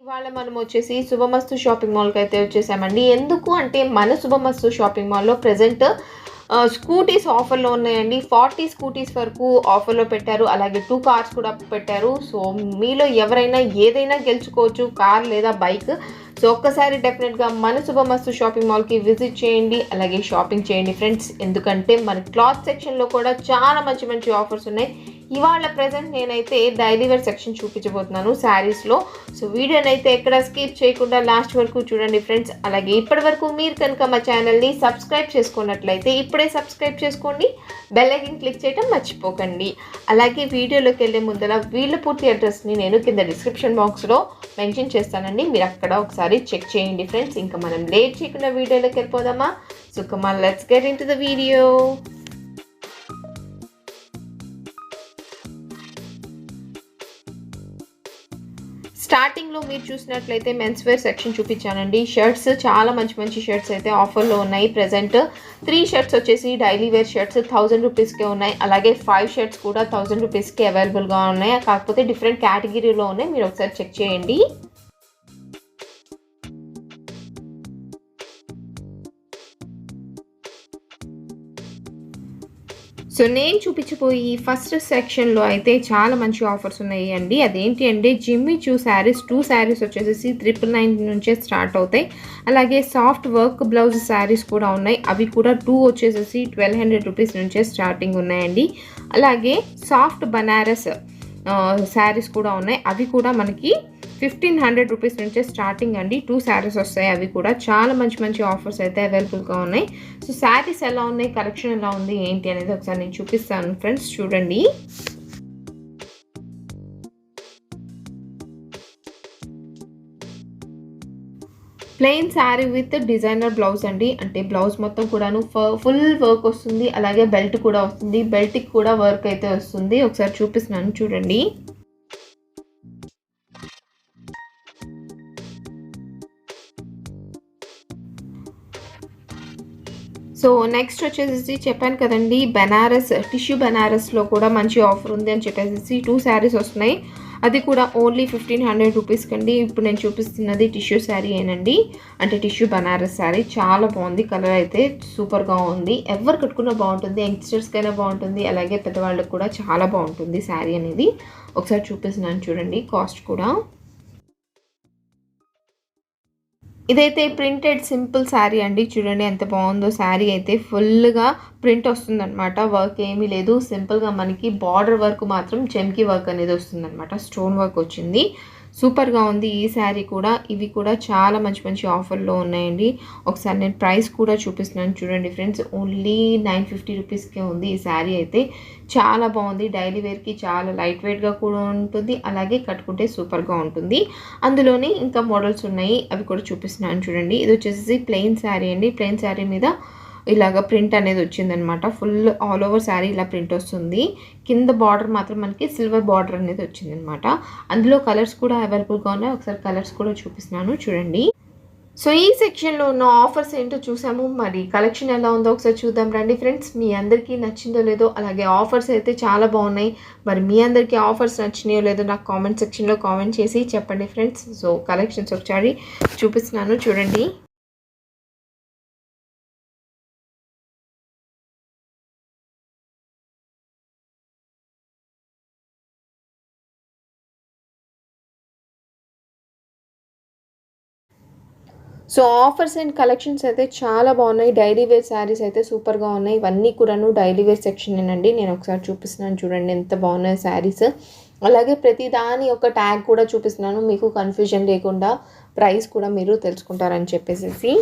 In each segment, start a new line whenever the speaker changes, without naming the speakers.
ఇవాళ మనం వచ్చేసి శుభమస్తు షాపింగ్ మాల్‌కి అయితే వచ్చేసామండి. ఎందుకు అంటే మన శుభమస్తు షాపింగ్ మాల్‌లో ప్రెజెంట్ స్కూటీస్ ఆఫర్‌లో ఉన్నాయండి. 40 స్కూటీస్ వరకు ఆఫర్‌లో పెట్టారు. అలాగే 2 కార్స్ కూడా పెట్టారు. సో, మీలో ఎవరైనా ఏదైనా గెలుచుకోవచ్చు, కార్ లేదా బైక్. సో, ఒక్కసారి డెఫినెట్‌గా మన శుభమస్తు షాపింగ్ మాల్‌కి విజిట్ చేయండి. అలాగే షాపింగ్ చేయండి ఫ్రెండ్స్. ఎందుకంటే మన క్లాత్ సెక్షన్‌లో కూడా చాలా మంచి మంచి ఆఫర్స్ ఉన్నాయి. ఇవాళ ప్రెజెంట్ నేనైతే డైలీ వేర్ సెక్షన్ చూపించబోతున్నాను శారీస్‌లో. సో, వీడియోనైతే ఎక్కడ స్కిప్ చేయకుండా లాస్ట్ వరకు చూడండి ఫ్రెండ్స్. అలాగే ఇప్పటివరకు మీరు కనుక మా ఛానల్‌ని సబ్స్క్రైబ్ చేసుకున్నట్లయితే ఇప్పుడే సబ్స్క్రైబ్ చేసుకోండి. బెల్ ఐకాన్ క్లిక్ చేయడం మర్చిపోకండి. అలాగే వీడియోలోకి వెళ్ళే ముందర వీళ్ళ పూర్తి అడ్రస్‌ని నేను కింద డిస్క్రిప్షన్ బాక్స్‌లో మెన్షన్ చేస్తానండి. మీరు అక్కడ ఒకసారి చెక్ చేయండి ఫ్రెండ్స్. ఇంకా మనం లేట్ చేయకుండా వీడియోలోకి వెళ్ళిపోదామా? So, come on let's get into the video. స్టార్టింగ్‌లో మీరు చూసినట్లయితే మెన్స్ వేర్ సెక్షన్ చూపించానండి. షర్ట్స్ చాలా మంచి మంచి షర్ట్స్ అయితే ఆఫర్‌లో ఉన్నాయి. ప్రెజెంట్ 3 షర్ట్స్ వచ్చేసి డైలీ వేర్ షర్ట్స్ 1000 రూపీస్‌కే ఉన్నాయి. అలాగే 5 షర్ట్స్ కూడా 1000 రూపీస్‌కి అవైలబుల్‌గా ఉన్నాయి. కాకపోతే డిఫరెంట్ కేటగిరీలో ఉన్నాయి. మీరు ఒకసారి చెక్ చేయండి. సో, నేను చూపించబోయే ఫస్ట్ సెక్షన్‌లో అయితే చాలా మంచి ఆఫర్స్ ఉన్నాయి అండి. అదేంటి అంటే జిమ్మి చూ శారీస్ 2 శారీస్ వచ్చేసేసి 999 నుంచే స్టార్ట్ అవుతాయి. అలాగే సాఫ్ట్ వర్క్ బ్లౌజ్ శారీస్ కూడా ఉన్నాయి. అవి కూడా 2 వచ్చేసేసి 1200 రూపీస్ నుంచే స్టార్టింగ్ ఉన్నాయండి. అలాగే సాఫ్ట్ బనారస్ శారీస్ కూడా ఉన్నాయి. అవి కూడా మనకి 1500 రూపీస్ నుంచే స్టార్టింగ్ అండి. 2 శారీస్ వస్తాయి. అవి కూడా చాలా మంచి మంచి ఆఫర్స్ అయితే అవైలబుల్గా ఉన్నాయి. సో, శారీస్ ఎలా ఉన్నాయి, కలెక్షన్ ఎలా ఉంది ఏంటి అనేది ఒకసారి నేను చూపిస్తాను ఫ్రెండ్స్, చూడండి. Plain sari with designer blouse అండి. అంటే బ్లౌజ్ మొత్తం కూడాను ఫుల్ వర్క్ వస్తుంది. అలాగే బెల్ట్ కూడా వస్తుంది. బెల్ట్కి కూడా వర్క్ అయితే వస్తుంది. ఒకసారి చూపిస్తున్నాను చూడండి. సో, నెక్స్ట్ వచ్చేసేసి చెప్పాను కదండీ, బెనారస్ టిష్యూ బెనారస్‌లో కూడా మంచి ఆఫర్ ఉంది అని చెప్పేసేసి 2 శారీస్ వస్తున్నాయి. అది కూడా ఓన్లీ 1500 రూపీస్‌కండి. ఇప్పుడు నేను చూపిస్తున్నది టిష్యూ శారీ ఏనండి. అంటే టిష్యూ బెనారస్ శారీ చాలా బాగుంది. కలర్ అయితే సూపర్‌గా ఉంది. ఎవరు కట్టుకున్నా బాగుంటుంది. యంగ్‌స్టర్స్‌కైనా బాగుంటుంది. అలాగే పెద్దవాళ్ళకి కూడా చాలా బాగుంటుంది శారీ అనేది. ఒకసారి చూపిస్తున్నాను చూడండి. కాస్ట్ కూడా ఇదైతే ప్రింటెడ్ సింపుల్ శారీ అండి. చూడండి ఎంత బాగుందో. శారీ అయితే ఫుల్గా ప్రింట్ వస్తుందన్నమాట. వర్క్ ఏమీ లేదు. సింపుల్గా మనకి బార్డర్ వర్క్ మాత్రం చెమ్కీ వర్క్ అనేది వస్తుందన్నమాట. స్టోన్ వర్క్ వచ్చింది. సూపర్గా ఉంది ఈ శారీ కూడా. ఇవి కూడా చాలా మంచి మంచి ఆఫర్లో ఉన్నాయండి. ఒకసారి నేను ప్రైస్ కూడా చూపిస్తున్నాను చూడండి ఫ్రెండ్స్. ఓన్లీ 950 రూపీస్కే ఉంది ఈ శారీ అయితే. చాలా బాగుంది. డైలీ వేర్కి చాలా లైట్ వెయిట్గా కూడా ఉంటుంది. అలాగే కట్టుకుంటే సూపర్గా ఉంటుంది. అందులోనే ఇంకా మోడల్స్ ఉన్నాయి. అవి కూడా చూపిస్తున్నాను చూడండి. ఇది వచ్చేసి ప్లెయిన్ శారీ అండి. ప్లెయిన్ శారీ మీద ఇలాగ ప్రింట్ అనేది వచ్చిందనమాట. ఫుల్ ఆల్ ఓవర్ శారీ ఇలా ప్రింట్ వస్తుంది. కింద బార్డర్ మాత్రం మనకి సిల్వర్ బార్డర్ అనేది వచ్చిందనమాట. అందులో కలర్స్ కూడా అవైలబుల్గా ఉన్నాయి. ఒకసారి కలర్స్ కూడా చూపిస్తున్నాను చూడండి. సో, ఈ సెక్షన్లో ఉన్న ఆఫర్స్ ఏంటో చూసాము. మరి కలెక్షన్ ఎలా ఉందో ఒకసారి చూద్దాం రండి ఫ్రెండ్స్. మీ అందరికీ నచ్చిందో లేదో, అలాగే ఆఫర్స్ అయితే చాలా బాగున్నాయి. మరి మీ అందరికీ ఆఫర్స్ నచ్చినాయో లేదో నాకు కామెంట్ సెక్షన్లో కామెంట్ చేసి చెప్పండి ఫ్రెండ్స్. సో, కలెక్షన్స్ ఒకసారి చూపిస్తున్నాను చూడండి. సో, ఆఫర్స్ అండ్ కలెక్షన్స్ అయితే చాలా బాగున్నాయి. డైలీ వేర్ శారీస్ అయితే సూపర్గా ఉన్నాయి. ఇవన్నీ కూడాను డైలీ వేర్ సెక్షనేనండి. నేను ఒకసారి చూపిస్తున్నాను చూడండి ఎంత బాగున్నాయి శారీస్. అలాగే ప్రతి దాని యొక్క ట్యాగ్ కూడా చూపిస్తున్నాను. మీకు కన్ఫ్యూజన్ లేకుండా ప్రైస్ కూడా మీరు తెలుసుకుంటారని చెప్పేసేసి.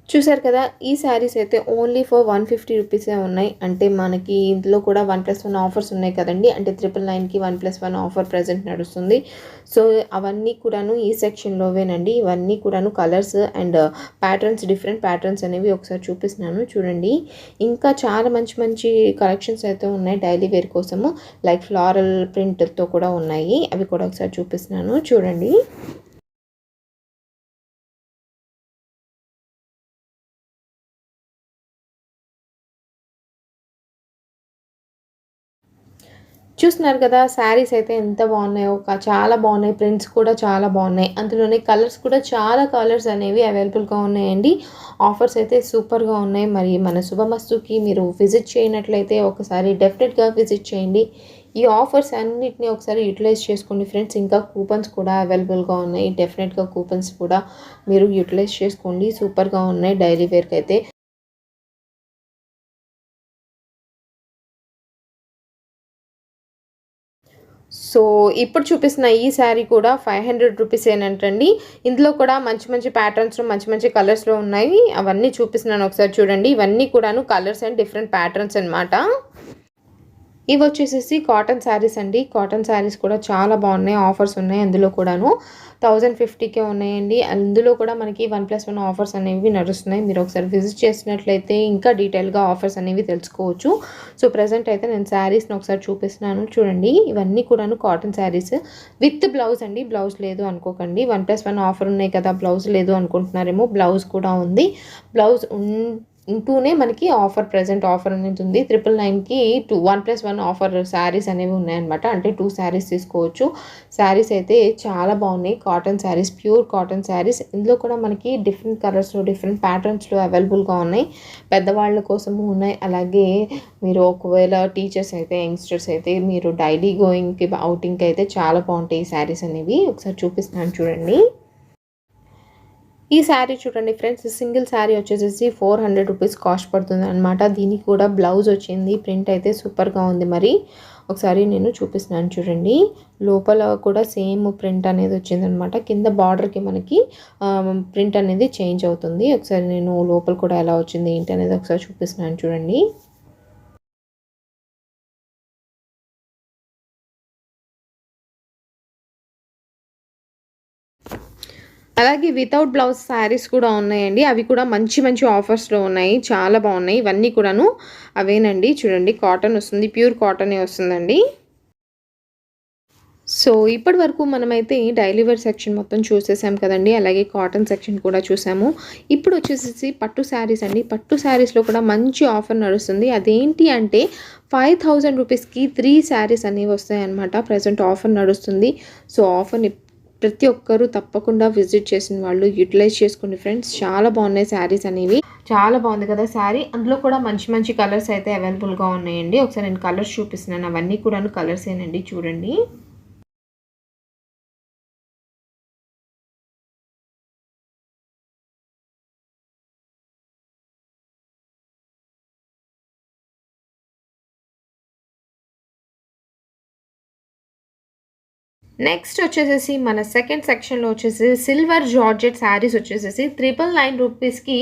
చూసారు కదా! ఈ శారీస్ అయితే ఓన్లీ ఫర్ 150 రూపీసే ఉన్నాయి. అంటే మనకి ఇందులో కూడా 1+1 ఆఫర్స్ ఉన్నాయి కదండీ. అంటే 999కి 1+1 ఆఫర్ ప్రెజెంట్ నడుస్తుంది. సో, అవన్నీ కూడాను ఈ సెక్షన్‌లోవేనండి. ఇవన్నీ కూడాను colours and patterns, different patterns అనేవి ఒకసారి చూపిస్తున్నాను చూడండి. ఇంకా చాలా మంచి మంచి కలెక్షన్స్ అయితే ఉన్నాయి డైలీ వేర్ కోసము. లైక్ ఫ్లోరల్ ప్రింట్‌తో కూడా ఉన్నాయి. అవి కూడా ఒకసారి చూపిస్తున్నాను చూడండి. చూస్తున్నారు కదా శారీస్ అయితే ఎంత బాగున్నాయో, చాలా బాగున్నాయి, ప్రింట్స్ కూడా చాలా బాగున్నాయి, అందులోనే కలర్స్ కూడా చాలా కలర్స్ అనేవి అవైలబుల్గా ఉన్నాయండి. ఆఫర్స్ అయితే సూపర్గా ఉన్నాయి. మరి మన శుభమస్తుకి మీరు విజిట్ చేయనట్లయితే ఒకసారి డెఫినెట్గా విజిట్ చేయండి. ఈ ఆఫర్స్ అన్నిటిని ఒకసారి యూటిలైజ్ చేసుకోండి ఫ్రెండ్స్. ఇంకా కూపన్స్ కూడా అవైలబుల్గా ఉన్నాయి, డెఫినెట్గా కూపన్స్ కూడా మీరు యూటిలైజ్ చేసుకోండి. సూపర్గా ఉన్నాయి డైలీ వేర్కి అయితే. సో ఇప్పుడు చూపిస్తున్న ఈ శారీ కూడా 500 రూపీసేనంటండి. ఇందులో కూడా మంచి మంచి ప్యాటర్న్స్లో మంచి మంచి కలర్స్లో ఉన్నాయి. అవన్నీ చూపిస్తున్నాను, ఒకసారి చూడండి. ఇవన్నీ కూడాను కలర్స్ అండ్ డిఫరెంట్ ప్యాటర్న్స్ అనమాట. ఇవి వచ్చేసేసి కాటన్ శారీస్ అండి. కాటన్ శారీస్ కూడా చాలా బాగున్నాయి, ఆఫర్స్ ఉన్నాయి అందులో కూడాను. 1050కే ఉన్నాయండి. అందులో కూడా మనకి 1+1 ఆఫర్స్ అనేవి నడుస్తున్నాయి. మీరు ఒకసారి విజిట్ చేసినట్లయితే ఇంకా డీటెయిల్గా ఆఫర్స్ అనేవి తెలుసుకోవచ్చు. సో ప్రజెంట్ అయితే నేను శారీస్ని ఒకసారి చూపిస్తున్నాను చూడండి. ఇవన్నీ కూడాను కాటన్ శారీస్ విత్ బ్లౌజ్ అండి. బ్లౌజ్ లేదు అనుకోకండి, 1+1 ఆఫర్ ఉన్నాయి కదా, బ్లౌజ్ లేదు అనుకుంటున్నారేమో. బ్లౌజ్ కూడా ఉంది. బ్లౌజ్ ఉంటూనే మనకి ఆఫర్, ప్రజెంట్ ఆఫర్ అనేది ఉంది. 999కి 1+1 ఆఫర్ శారీస్ అనేవి ఉన్నాయన్నమాట. అంటే 2 శారీస్ తీసుకోవచ్చు. శారీస్ అయితే చాలా బాగున్నాయి, cotton saris, pure cotton saris. ఇందులో కూడా మనకి డిఫరెంట్ కలర్స్లో డిఫరెంట్ ప్యాటర్న్స్లో అవైలబుల్గా ఉన్నాయి. పెద్దవాళ్ళ కోసము ఉన్నాయి. అలాగే మీరు ఒకవేళ టీచర్స్ అయితే, యంగ్స్టర్స్ అయితే మీరు డైలీ గోయింగ్కి అవుటింగ్కి అయితే చాలా బాగుంటాయి ఈ శారీస్ అనేవి. ఒకసారి చూపిస్తున్నాను చూడండి. ఈ శారీ చూడండి ఫ్రెండ్స్, సింగిల్ శారీ వచ్చేసేసి 400 రూపీస్ కాస్ట్ పడుతుంది అనమాట. దీనికి కూడా బ్లౌజ్ వచ్చింది. ప్రింట్ అయితే సూపర్గా ఉంది. మరి ఒకసారి నేను చూపిస్తున్నాను చూడండి. లోపల కూడా సేమ్ ప్రింట్ అనేది వచ్చిందనమాట. కింద బార్డర్కి మనకి ప్రింట్ అనేది చేంజ్ అవుతుంది. ఒకసారి నేను లోపల కూడా ఎలా వచ్చింది ఏంటి అనేది ఒకసారి చూపిస్తున్నాను చూడండి. అలాగే వితౌట్ బ్లౌజ్ శారీస్ కూడా ఉన్నాయండి. అవి కూడా మంచి మంచి ఆఫర్స్లో ఉన్నాయి, చాలా బాగున్నాయి. ఇవన్నీ కూడాను అవేనండి. చూడండి, కాటన్ వస్తుంది, ప్యూర్ కాటనే వస్తుందండి. సో ఇప్పటి వరకు మనమైతే డైలీ వేర్ సెక్షన్ మొత్తం చూసేసాం కదండి. అలాగే కాటన్ సెక్షన్ కూడా చూసాము. ఇప్పుడు వచ్చేసేసి పట్టు శారీస్ అండి. పట్టు శారీస్లో కూడా మంచి ఆఫర్ నడుస్తుంది. అదేంటి అంటే 5000 రూపీస్కి 3 శారీస్ అనేవి వస్తాయన్నమాట. ప్రజెంట్ ఆఫర్ నడుస్తుంది. సో ఆఫర్ని ప్రతి ఒక్కరూ తప్పకుండా విజిట్ చేసిన వాళ్ళు యూటిలైజ్ చేసుకోండి ఫ్రెండ్స్. చాలా బాగున్నాయి శారీస్ అనేవి. చాలా బాగుంది కదా శారీ. అందులో కూడా మంచి మంచి కలర్స్ అయితే అవైలబుల్గా ఉన్నాయండి. ఒకసారి నేను కలర్స్ చూపిస్తున్నాను. అవన్నీ కూడా కలర్స్ ఏనండి, చూడండి. నెక్స్ట్ వచ్చేసేసి మన సెకండ్ సెక్షన్లో వచ్చేసి సిల్వర్ జార్జెట్ శారీస్ వచ్చేసేసి 999 రూపీస్కి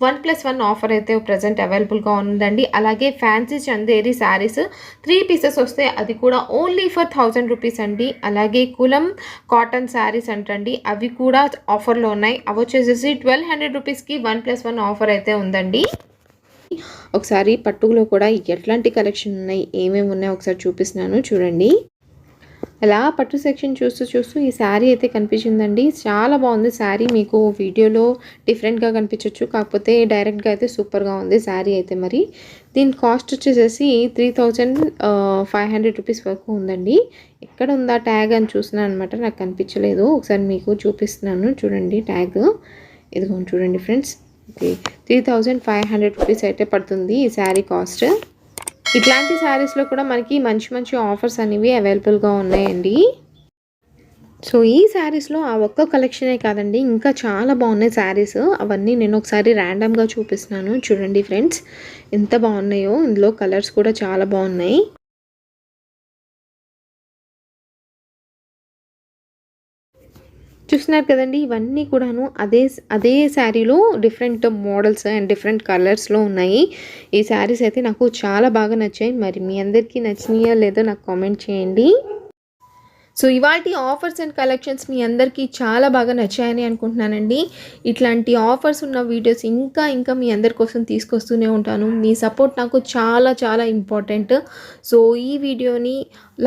1+1 ఆఫర్ అయితే ప్రజెంట్ అవైలబుల్గా ఉందండి. అలాగే ఫ్యాన్సీ చందేరి శారీస్ 3 పీసెస్ వస్తే అది కూడా ఓన్లీ ఫర్ 1000 రూపీస్ అండి. అలాగే కులం కాటన్ శారీస్ అంటండి, అవి కూడా ఆఫర్లో ఉన్నాయి. అవి వచ్చేసేసి 1200 రూపీస్కి 1+1 ఆఫర్ అయితే ఉందండి. ఒకసారి పట్టుకులో కూడా ఎట్లాంటి కలెక్షన్ ఉన్నాయి, ఏమేమి ఉన్నాయో ఒకసారి చూపిస్తున్నాను చూడండి. అలా పట్టు సెక్షన్ చూస్తూ ఈ శారీ అయితే కనిపించిందండి. చాలా బాగుంది శారీ. మీకు వీడియోలో డిఫరెంట్గా కనిపించవచ్చు, కాకపోతే డైరెక్ట్గా అయితే సూపర్గా ఉంది శారీ అయితే. మరి దీని కాస్ట్ వచ్చేసేసి 3500 రూపీస్ వరకు ఉందండి. ఎక్కడ ఉందా ట్యాగ్ అని చూస్తున్నాను అనమాట, నాకు కనిపించలేదు. ఒకసారి మీకు చూపిస్తున్నాను చూడండి ట్యాగ్. ఇదిగో చూడండి ఫ్రెండ్స్. ఓకే, 3500 రూపీస్ అయితే పడుతుంది ఈ శారీ కాస్ట్. ఇట్లాంటి శారీస్లో కూడా మనకి మంచి మంచి ఆఫర్స్ అనేవి అవైలబుల్గా ఉన్నాయండి. సో ఈ శారీస్లో ఆ ఒక్క కలెక్షనే కాదండి, ఇంకా చాలా బాగున్నాయి శారీస్. అవన్నీ నేను ఒకసారి ర్యాండమ్గా చూపిస్తున్నాను చూడండి ఫ్రెండ్స్, ఎంత బాగున్నాయో. ఇందులో కలర్స్ కూడా చాలా బాగున్నాయి. చూస్తున్నారు కదండి, ఇవన్నీ కూడాను అదే శారీలో డిఫరెంట్ మోడల్స్ అండ్ డిఫరెంట్ కలర్స్లో ఉన్నాయి. ఈ శారీస్ అయితే నాకు చాలా బాగా నచ్చాయి. మరి మీ అందరికీ నచ్చినాయో లేదో నాకు కామెంట్ చేయండి. సో ఇవాల్టి ఆఫర్స్ అండ్ కలెక్షన్స్ మీ అందరికీ చాలా బాగా నచ్చాయని అనుకుంటున్నానండి. ఇట్లాంటి ఆఫర్స్ ఉన్న వీడియోస్ ఇంకా మీ అందరి కోసం తీసుకొస్తూనే ఉంటాను. మీ సపోర్ట్ నాకు చాలా చాలా ఇంపార్టెంట్. సో ఈ వీడియోని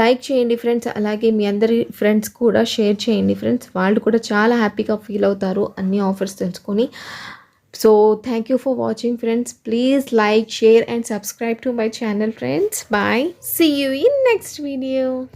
లైక్ చేయండి ఫ్రెండ్స్. అలాగే మీ అందరి ఫ్రెండ్స్ కూడా షేర్ చేయండి ఫ్రెండ్స్. వాళ్ళు కూడా చాలా హ్యాపీగా ఫీల్ అవుతారు అన్ని ఆఫర్స్ తెలుసుకొని. So thank you for watching friends. Please like, share and subscribe to my channel friends. Bye. See you in next video.